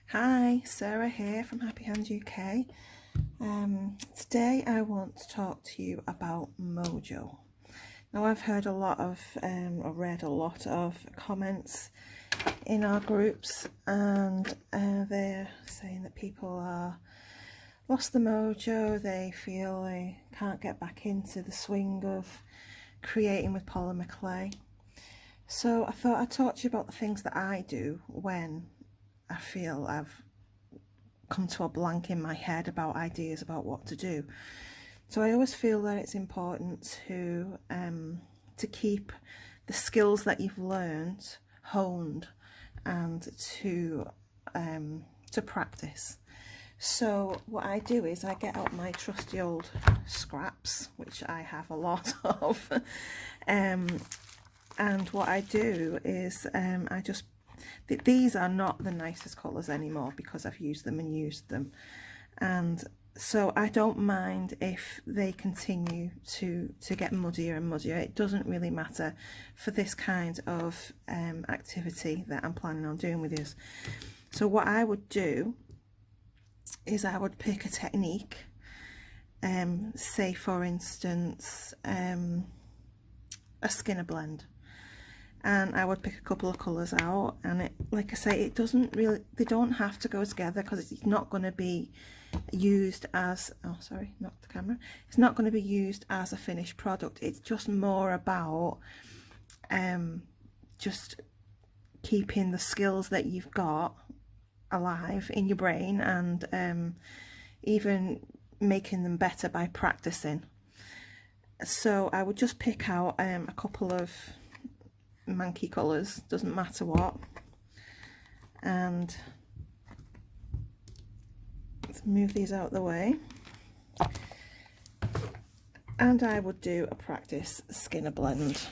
Hi, Sarah here from HappyHands-uk. Today I want to talk to you about mojo. Now I've heard a lot of, or read a lot of comments in our groups, and they're saying that people are lost the mojo. They feel they can't get back into the swing of creating with polymer clay. So I thought I'd talk to you about the things that I do when I feel I've come to a blank in my head about ideas about what to do. So I always feel that it's important to keep the skills that you've learned honed and to practice. So what I do is I get out my trusty old scraps, which I have a lot of, and what I do is these are not the nicest colours anymore because I've used them and used them, and so I don't mind if they continue to get muddier and muddier. It doesn't really matter for this kind of activity that I'm planning on doing with you. So what I would do is I would pick a technique, say for instance a Skinner blend, and I would pick a couple of colours out, and it, like I say, it doesn't really, they don't have to go together because it's not going to be used as, oh sorry, not the camera, it's not going to be used as a finished product. It's just more about just keeping the skills that you've got alive in your brain, and even making them better by practicing. So I would just pick out a couple of manky colours, doesn't matter what, and let's move these out of the way, and I would do a practice Skinner blend.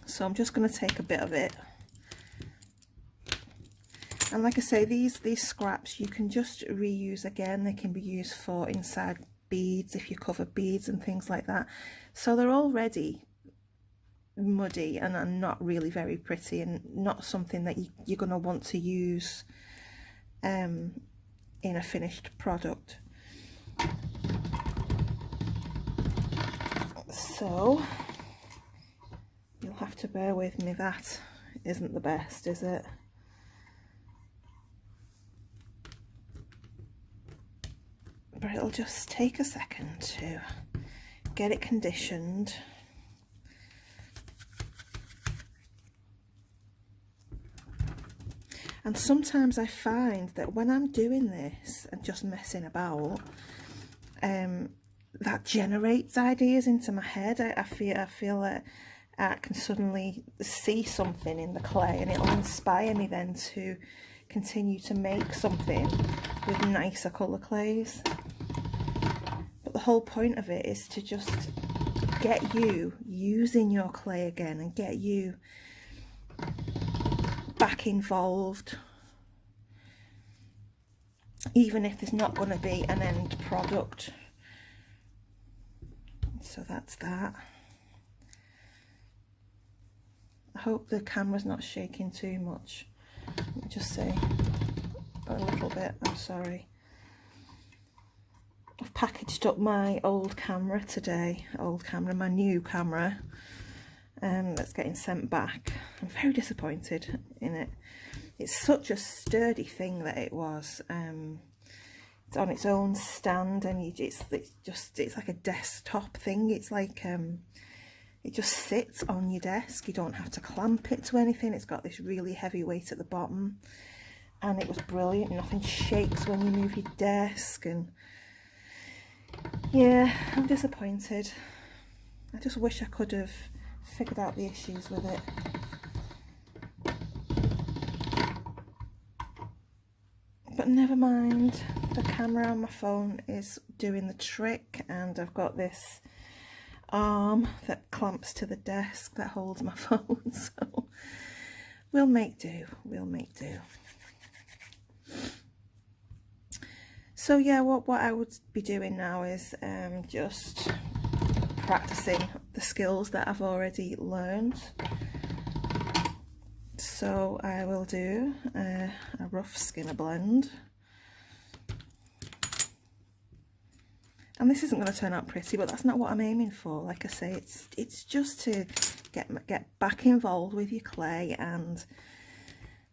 So I'm just going to take a bit of it, and like I say, these scraps you can just reuse again. They can be used for inside beads if you cover beads and things like that, so they're already muddy and are not really very pretty, and not something that you're going to want to use in a finished product. So you'll have to bear with me, that isn't the best, is it? But it'll just take a second to get it conditioned. And sometimes I find that when I'm doing this and just messing about, that generates ideas into my head. I feel that I can suddenly see something in the clay, and it'll inspire me then to continue to make something with nicer colour clays. But the whole point of it is to just get you using your clay again and get you back involved, even if there's not going to be an end product. So that's that. I hope the camera's not shaking too much. Let me just say a little bit, I'm sorry. I've packaged up my old camera today, my new camera, that's getting sent back. I'm very disappointed in it. It's such a sturdy thing that it was. It's on its own stand, and it's like a desktop thing. It's like it just sits on your desk. You don't have to clamp it to anything. It's got this really heavy weight at the bottom, and it was brilliant. Nothing shakes when you move your desk, and yeah, I'm disappointed. I just wish I could have figured out the issues with it. But never mind, the camera on my phone is doing the trick, and I've got this arm that clamps to the desk that holds my phone, so we'll make do, So yeah, what I would be doing now is just practicing the skills that I've already learned. So I will do a rough skinner blend. And this isn't going to turn out pretty, but that's not what I'm aiming for. Like I say, it's just to get back involved with your clay, and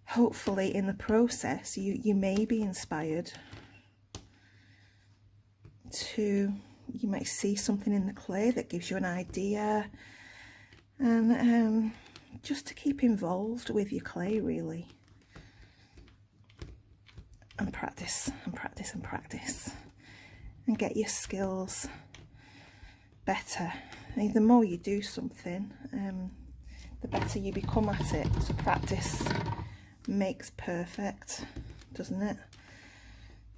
hopefully in the process you may be inspired to, you might see something in the clay that gives you an idea, and just to keep involved with your clay really, and practice and practice and practice, and get your skills better. And the more you do something, the better you become at it. So practice makes perfect, doesn't it?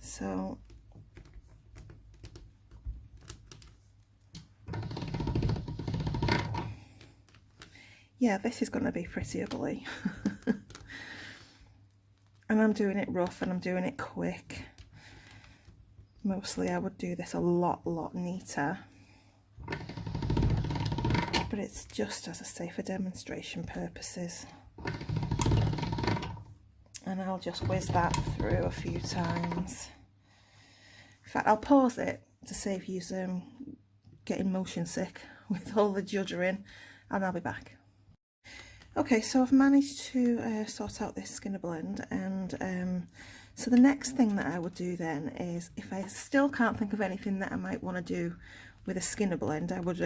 So yeah, this is going to be pretty ugly. And I'm doing it rough and I'm doing it quick. Mostly I would do this a lot neater, but it's just, as I say, for demonstration purposes. And I'll just whiz that through a few times. In fact, I'll pause it to save you getting motion sick with all the juddering, and I'll be back. Okay, so I've managed to sort out this skinner blend, and so the next thing that I would do then is, if I still can't think of anything that I might want to do with a skinner blend, I would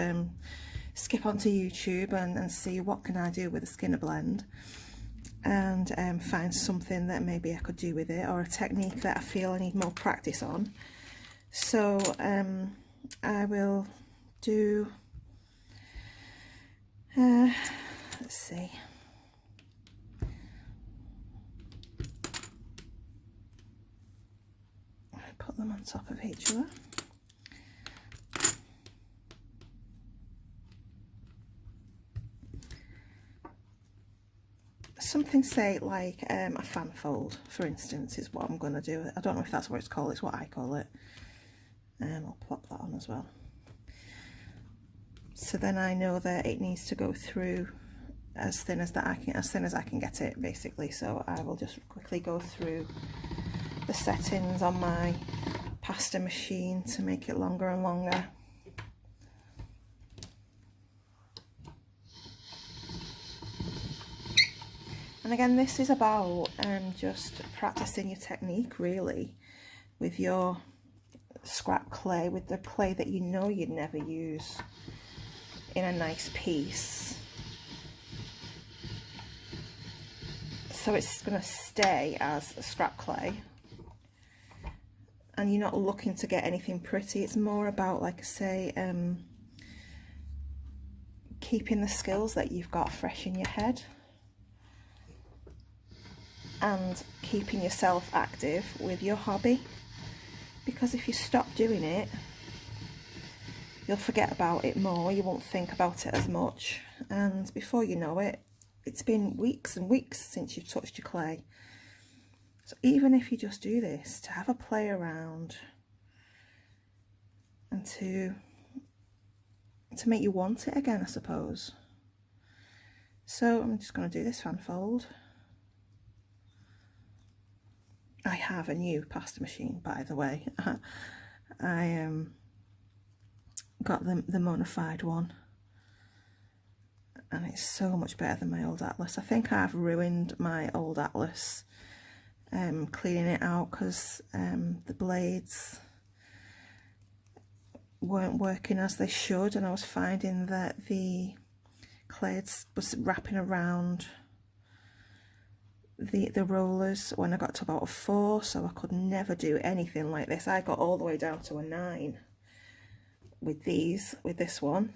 skip onto YouTube and see what can I do with a skinner blend, and find something that maybe I could do with it, or a technique that I feel I need more practice on. So I will do, let's see, put them on top of each other. Something, say, like a fan fold, for instance, is what I'm going to do. I don't know if that's what it's called, it's what I call it. I'll plop that on as well. So then I know that it needs to go through as thin as I can get it, basically. So I will just quickly go through the settings on my pasta machine to make it longer and longer. And again, this is about just practicing your technique really with your scrap clay, with the clay that you know you'd never use in a nice piece. So it's going to stay as a scrap clay, and you're not looking to get anything pretty. It's more about, like I say, keeping the skills that you've got fresh in your head, and keeping yourself active with your hobby, because if you stop doing it, you'll forget about it more, you won't think about it as much, and before you know it, it's been weeks and weeks since you've touched your clay. So even if you just do this to have a play around, and to make you want it again, I suppose. So I'm just going to do this fan fold. I have a new pasta machine, by the way. I got the modified one, and it's so much better than my old Atlas. I think I've ruined my old Atlas cleaning it out, because the blades weren't working as they should, and I was finding that the clay was wrapping around the rollers when I got to about a 4, so I could never do anything like this. I got all the way down to a 9 with this one,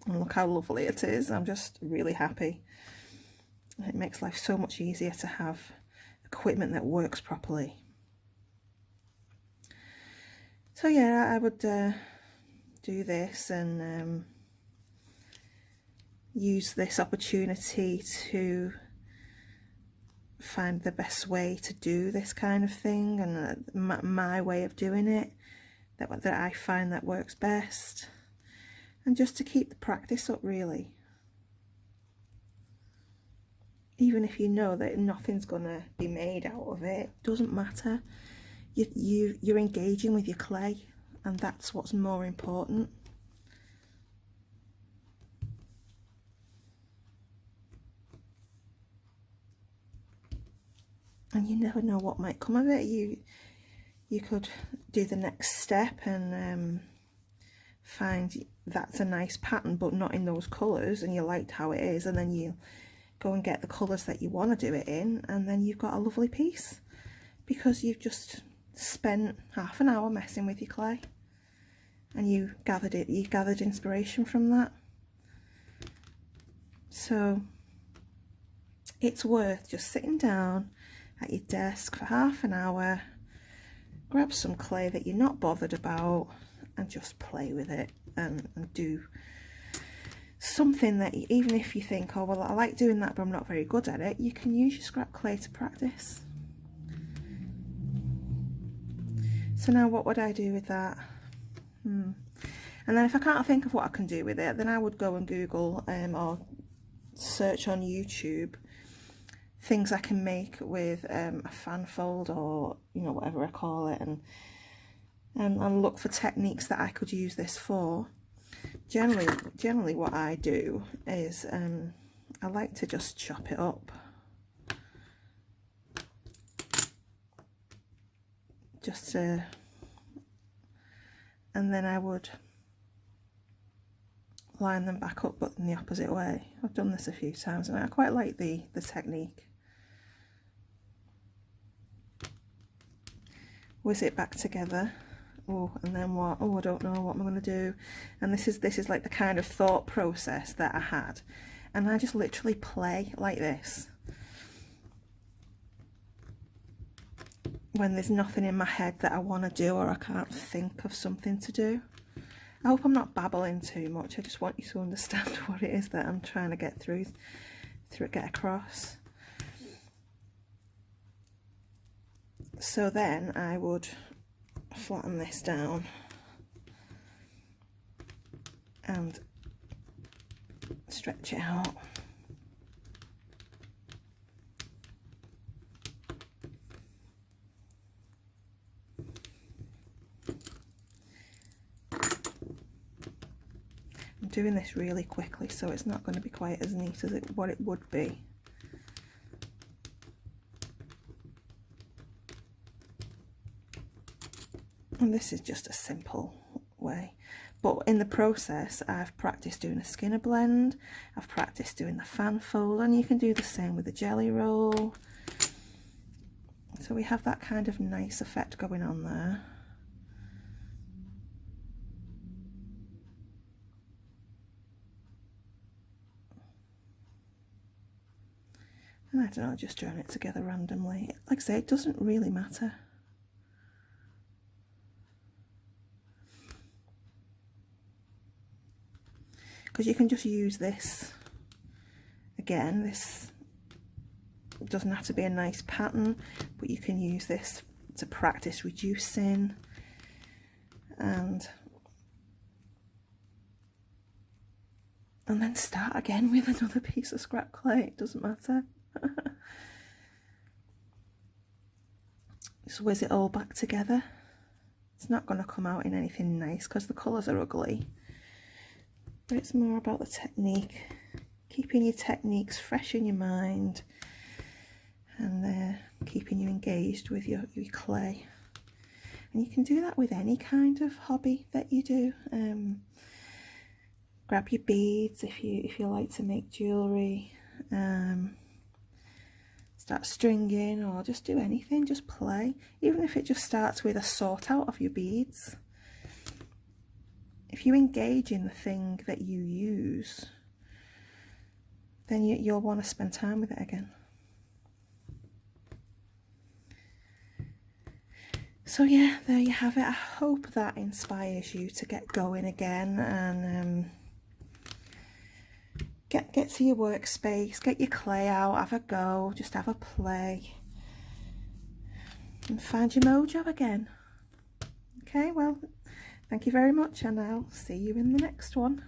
and look how lovely it is. I'm just really happy. It makes life so much easier to have equipment that works properly. So yeah, I would do this and use this opportunity to find the best way to do this kind of thing, and my way of doing it that I find that works best, and just to keep the practice up really. even if you know that nothing's gonna be made out of it, doesn't matter. You're engaging with your clay, and that's what's more important. And you never know what might come of it. You could do the next step and find that's a nice pattern, but not in those colours, and you liked how it is, and then you go and get the colours that you want to do it in, and then you've got a lovely piece because you've just spent half an hour messing with your clay, and you gathered inspiration from that. So it's worth just sitting down at your desk for half an hour, grab some clay that you're not bothered about, and just play with it and do something that, even if you think, oh well, I like doing that but I'm not very good at it, you can use your scrap clay to practice. So now what would I do with that? And then if I can't think of what I can do with it, then I would go and Google or search on YouTube things I can make with a fan fold, or whatever I call it, and look for techniques that I could use this for. Generally what I do is I like to just chop it up, and then I would line them back up, but in the opposite way. I've done this a few times and I quite like the technique. Whiz it back together. Oh, and then what? Oh, I don't know what I'm going to do. And this is like the kind of thought process that I had, and I just literally play like this when there's nothing in my head that I want to do, or I can't think of something to do. I hope I'm not babbling too much. I just want you to understand what it is that I'm trying to get get across. So then I would flatten this down and stretch it out. I'm doing this really quickly, so it's not going to be quite as neat as what it would be. And this is just a simple way, but in the process I've practiced doing a skinner blend, I've practiced doing the fan fold, and you can do the same with the jelly roll. So we have that kind of nice effect going on there. And I don't know, just drawing it together randomly. Like I say, it doesn't really matter. Because you can just use this, again, this doesn't have to be a nice pattern, but you can use this to practice reducing, and then start again with another piece of scrap clay. It doesn't matter. Just whiz it all back together. It's not going to come out in anything nice because the colours are ugly. But it's more about the technique, keeping your techniques fresh in your mind, and keeping you engaged with your clay. And you can do that with any kind of hobby that you do. Grab your beads if you like to make jewellery, start stringing, or just do anything, just play. Even if it just starts with a sort out of your beads. If you engage in the thing that you use, then you'll want to spend time with it again. So yeah, there you have it. I hope that inspires you to get going again, and get to your workspace, get your clay out, have a go, just have a play, and find your mojo again. Okay, well, thank you very much, and I'll see you in the next one.